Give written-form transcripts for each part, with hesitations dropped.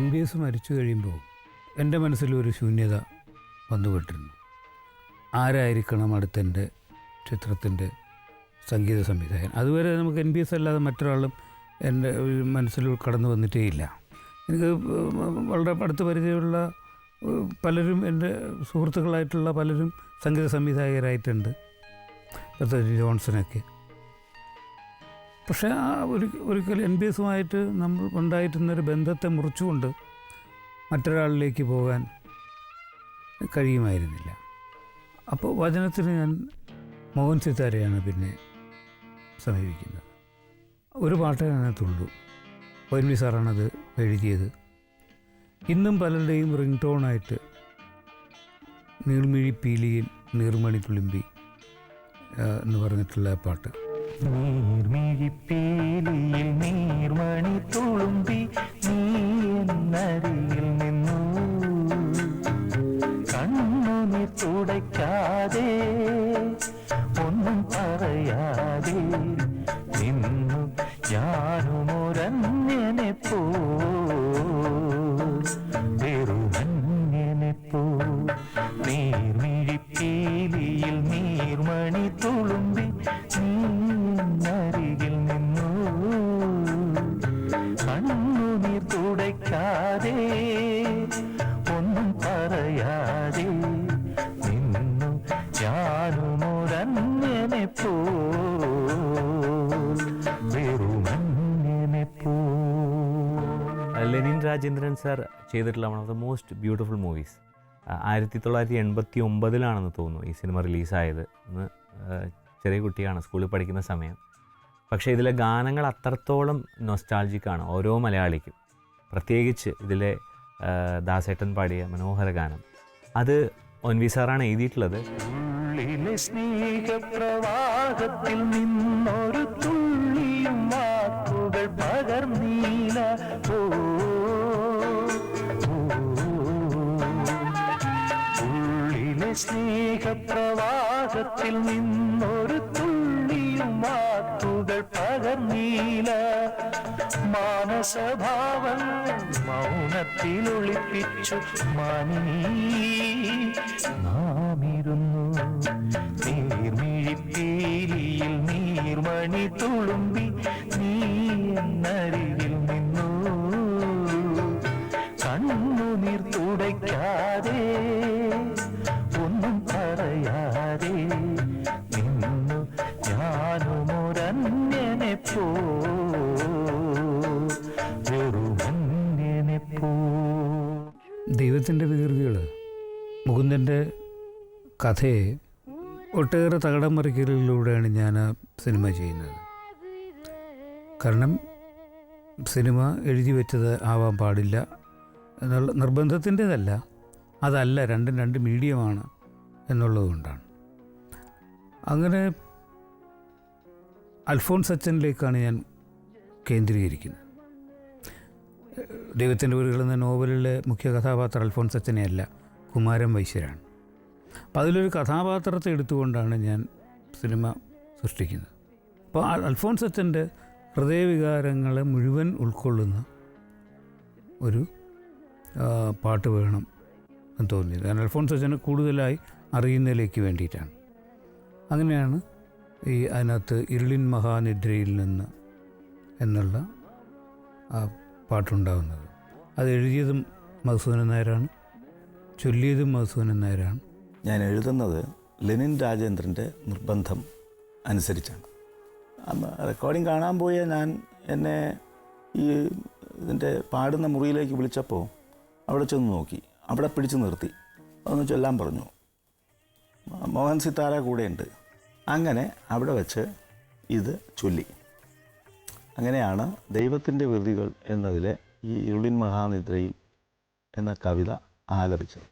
NBS മരിച്ചു കഴിയുമ്പോൾ എൻ്റെ മനസ്സിലൊരു ശൂന്യത വന്നുപെട്ടിരുന്നു. ആരായിരിക്കണം അടുത്തെൻ്റെ ചിത്രത്തിൻ്റെ സംഗീത സംവിധായകൻ? അതുവരെ നമുക്ക് NBS അല്ലാതെ മറ്റൊരാളും എൻ്റെ മനസ്സിൽ കടന്നു വന്നിട്ടേ ഇല്ല. എനിക്ക് വളരെ അടുത്ത് പരിചയമുള്ള പലരും, എൻ്റെ സുഹൃത്തുക്കളായിട്ടുള്ള പലരും സംഗീത സംവിധായകരായിട്ടുണ്ട്, പ്രത്യേകിച്ച് ജോൺസനൊക്കെ. പക്ഷേ ഒരിക്കൽ NBSുമായിട്ട് നമ്മൾ ഉണ്ടായിരുന്നൊരു ബന്ധത്തെ മുറിച്ചുകൊണ്ട് മറ്റൊരാളിലേക്ക് പോകാൻ കഴിയുമായിരുന്നില്ല. അപ്പോൾ വചനത്തിന് ഞാൻ മോഹൻ സിത്താരയാണ് പിന്നെ സമീപിക്കുന്നത്. ഒരു പാട്ടേ അതിനകത്തുള്ളൂ. ONV സാറാണത് എഴുതിയത്. ഇന്നും പലരുടെയും റിംഗ് ടോണായിട്ട് നീർമിഴി പീലിയിൽ നീർമണി തുളുമ്പി എന്ന് പറഞ്ഞിട്ടുള്ള പാട്ട്. നീർമിഴിപ്പീലിയിൽ നീർമണി തുളുമ്പി നീ എന്നരികിൽ നിന്നു, കണ്ണുനീർ തുടയ്ക്കാതെ ഒന്നും പറയാതെ നിന്നു ഞാനുമൊരന്യനെ പോ, വെറുമന്യനെ പോ. നീർമിഴിപ്പീലിയിൽ നീർമണി തുളുമ്പി നീരികിൽ നിന്നു, കണ്ണുനീർ തുടയ്ക്കാതെ ഒന്നും പറയാതെ നിന്നു ഞാനുമൊരന്യനെ പോ, വെറുമന്യനെ പോ. ലെനിൻ രാജേന്ദ്രൻ സാർ ചെയ്തിട്ടുള്ള one of the most beautiful movies. 1989 തോന്നുന്നു ഈ സിനിമ റിലീസായത്. അന്ന് ചെറിയ കുട്ടിയാണ്, സ്കൂളിൽ പഠിക്കുന്ന സമയം. പക്ഷേ ഇതിലെ ഗാനങ്ങൾ അത്രത്തോളം നൊസ്റ്റാൾജിക്കാണ് ഓരോ മലയാളിക്കും. പ്രത്യേകിച്ച് ഇതിലെ ദാസേട്ടൻ പാടിയ മനോഹര ഗാനം, അത് ONV സാറാണ് എഴുതിയിട്ടുള്ളത്. സ്നേഹപ്രവാഹത്തിൽ നിന്നൊരു തുള്ളിയും വാക്കുകൾ പകർന്നീല പോ, ഉള്ളിലെ സ്നേഹപ്രവാഹത്തിൽ നിന്നൊരു തുള്ളിയും വാക്കുകൾ പകർന്നീല, മാനസഭാവങ്ങൾ മൗനത്തിൽ ഒളിപ്പിച്ചു മാനിനീ നാമിരുന്നു. നീർമിഴിപ്പീലിയിൽ നീർമണി തുളുമ്പി നീ എന്നരികിൽ നിന്നു, കണ്ണുനീർ തുടയ്ക്കാതെ ഒന്നും പറയാതെ നിന്നു ഞാനുമൊരന്യനെ പോ, വെറുമന്യനെ പോ. ദൈവത്തിൻ്റെ വികൃതികൾ മുകുന്ദൻ്റെ കഥയെ ഒട്ടേറെ തകിടം മറിക്കലിലൂടെയാണ് ഞാൻ ആ സിനിമ ചെയ്യുന്നത്. കാരണം സിനിമ എഴുതി വെച്ചത് ആവാൻ പാടില്ല എന്നുള്ള നിർബന്ധത്തിൻ്റെതല്ല, അതല്ല, രണ്ടും രണ്ട് മീഡിയമാണ് എന്നുള്ളതുകൊണ്ടാണ്. അങ്ങനെ അൽഫോൺസ് അച്ഛനിലേക്കാണ് ഞാൻ കേന്ദ്രീകരിക്കുന്നത്. ദൈവത്തിൻ്റെ വീടുകൾ എന്ന നോവലിലെ മുഖ്യ കഥാപാത്രം അൽഫോൺസ് അച്ഛനെയല്ല, കുമാരൻ വൈശ്യരാണ്. അപ്പോൾ അതിലൊരു കഥാപാത്രത്തെ എടുത്തുകൊണ്ടാണ് ഞാൻ സിനിമ സൃഷ്ടിക്കുന്നത്. അപ്പോൾ അൽഫോൺസ് അച്ഛൻ്റെ ഹൃദയവികാരങ്ങളെ മുഴുവൻ ഉൾക്കൊള്ളുന്ന ഒരു പാട്ട് വേണം എന്ന് തോന്നിയത്. കാരണം അൽഫോൺസ് അച്ഛനെ കൂടുതലായി അറിയുന്നതിലേക്ക് വേണ്ടിയിട്ടാണ്. അങ്ങനെയാണ് ഈ അതിനകത്ത് ഇരുളിൻ മഹാനിദ്രയിൽ നിന്ന് എന്നുള്ള ആ പാട്ടുണ്ടാകുന്നത്. അത് എഴുതിയതും മധുസൂദനൻ നായരാണ്, ചൊല്ലിയതും മധുസൂദനൻ നായരാണ്. ഞാൻ എഴുതുന്നത് ലെനിൻ രാജേന്ദ്രൻ്റെ നിർബന്ധം അനുസരിച്ചാണ്. റെക്കോർഡിങ് കാണാൻ പോയ ഞാൻ എന്നെ ഈ ഇതിൻ്റെ പാടുന്ന മുറിയിലേക്ക് വിളിച്ചപ്പോൾ അവിടെ ചെന്ന് നോക്കി, അവിടെ പിടിച്ചു നിർത്തി, അതൊന്ന് ചൊല്ലാൻ പറഞ്ഞു. മോഹൻ സിത്താര കൂടെയുണ്ട്. അങ്ങനെ അവിടെ വച്ച് ഇത് ചൊല്ലി. അങ്ങനെയാണ് ദൈവത്തിൻ്റെ വികൃതികൾ എന്നതിലെ ഈ ഇരുളിൻ മഹാനിദ്രയിൽ എന്ന കവിത ആലപിച്ചത്.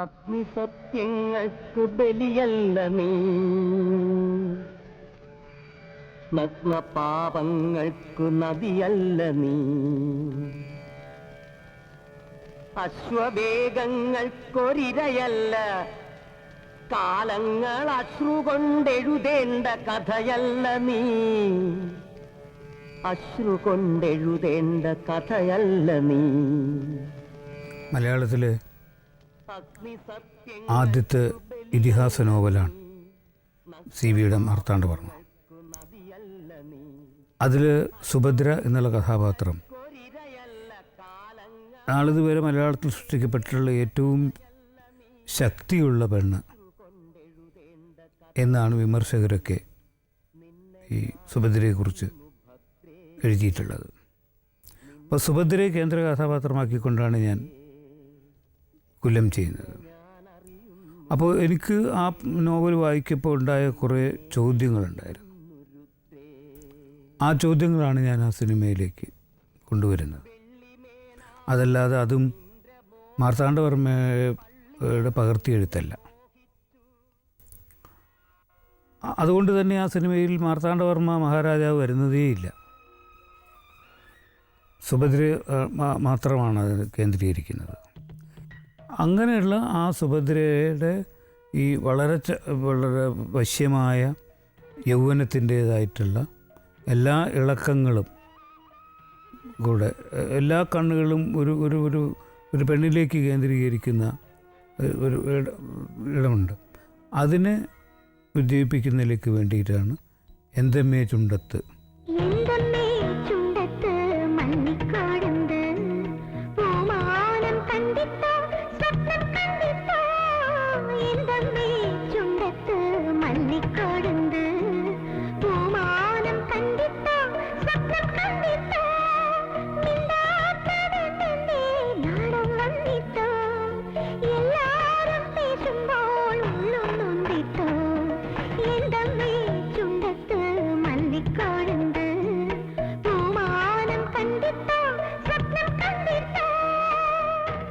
അഗ്നിസത്യങ്ങൾക്ക് ബലിയല്ല നീ, നഗ്ന പാപങ്ങൾക്ക് നദിയല്ല നീ, അശ്വവേഗങ്ങൾക്കൊരിരയല്ല, കാലങ്ങൾ അശ്രുകൊണ്ടെഴുതേണ്ട കഥയല്ല നീ, അശ്രുകൊണ്ടെഴുതേണ്ട കഥയല്ല നീ. മലയാളത്തിലെ ആദ്യത്തെ ഇതിഹാസ നോവലാണ് CVയുടെ മാർത്താണ്ഡവർമ്മ. അതിൽ സുഭദ്ര എന്നുള്ള കഥാപാത്രം നാളിതുവരെ മലയാളത്തിൽ സൃഷ്ടിക്കപ്പെട്ടിട്ടുള്ള ഏറ്റവും ശക്തിയുള്ള പെണ്ണ് എന്നാണ് വിമർശകരൊക്കെ ഈ സുഭദ്രയെക്കുറിച്ച് എഴുതിയിട്ടുള്ളത്. അപ്പോൾ സുഭദ്രയെ കേന്ദ്ര കഥാപാത്രമാക്കിക്കൊണ്ടാണ് ഞാൻ കുലം ചെയ്യുന്നത്. അപ്പോൾ എനിക്ക് ആ നോവൽ വായിക്കപ്പോൾ ഉണ്ടായ കുറേ ചോദ്യങ്ങളുണ്ടായിരുന്നു. ആ ചോദ്യങ്ങളാണ് ഞാൻ ആ സിനിമയിലേക്ക് കൊണ്ടുവരുന്നത്. അതല്ലാതെ അതും മാർത്താണ്ഡവർമ്മയുടെ പകർത്തിയെഴുത്തല്ല. അതുകൊണ്ട് തന്നെ ആ സിനിമയിൽ മാർത്താണ്ഡവർമ്മ മഹാരാജാവ് വരുന്നതേയില്ല. സുഭദ്ര മാത്രമാണ് അത് കേന്ദ്രീകരിക്കുന്നത്. അങ്ങനെയുള്ള ആ സുഭദ്രയുടെ ഈ വളരെ വശ്യമായ യൗവനത്തിൻ്റേതായിട്ടുള്ള എല്ലാ ഇളക്കങ്ങളും കൂടെ, എല്ലാ കണ്ണുകളും ഒരു ഒരു ഒരു ഒരു പെണ്ണിലേക്ക് കേന്ദ്രീകരിക്കുന്ന ഒരു ഇടമുണ്ട്. അതിനെ ഉദ്ദീപിക്കുന്നതിലേക്ക് വേണ്ടിയിട്ടാണ് എന്തമ്മേ ചുണ്ടത്ത്.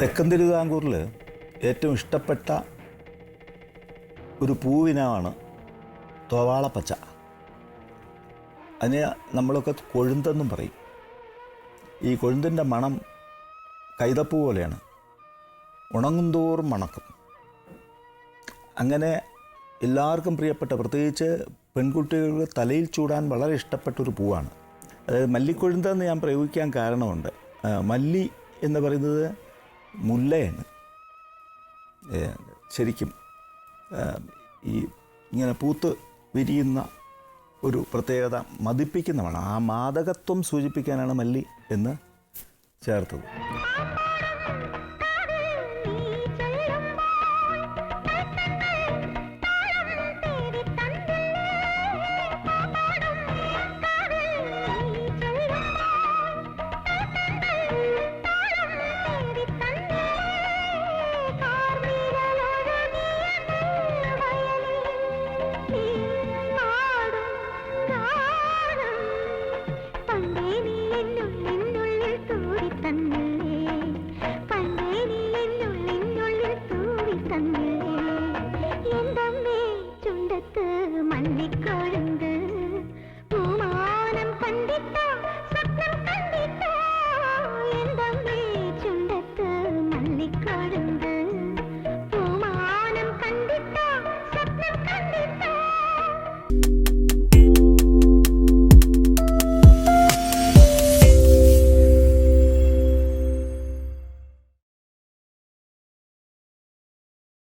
തെക്കൻ തിരുവിതാംകൂറിൽ ഏറ്റവും ഇഷ്ടപ്പെട്ട ഒരു പൂവിനമാണ് തോവാളപ്പച്ച. അതിനെ നമ്മളൊക്കെ കൊഴുന്തെന്നും പറയും. ഈ കൊഴുന്തിൻ്റെ മണം കൈതപ്പൂ പോലെയാണ്, ഉണങ്ങുന്തോറും മണക്കും. അങ്ങനെ എല്ലാവർക്കും പ്രിയപ്പെട്ട, പ്രത്യേകിച്ച് പെൺകുട്ടികൾക്ക് തലയിൽ ചൂടാൻ വളരെ ഇഷ്ടപ്പെട്ടൊരു പൂവാണ്. അതായത് മല്ലിക്കൊഴുന്തെന്ന് ഞാൻ പ്രയോഗിക്കാൻ കാരണമുണ്ട്. മല്ലി എന്ന് പറയുന്നത് മുല്ലയാണ്. ശരിക്കും ഈ ഇങ്ങനെ പൂത്ത് വിരിയുന്ന ഒരു പ്രത്യേകത മതിപ്പിക്കുന്നതാണ്. ആ മാദകത്വം സൂചിപ്പിക്കാനാണ് മല്ലി എന്ന് ചേർത്തത്. you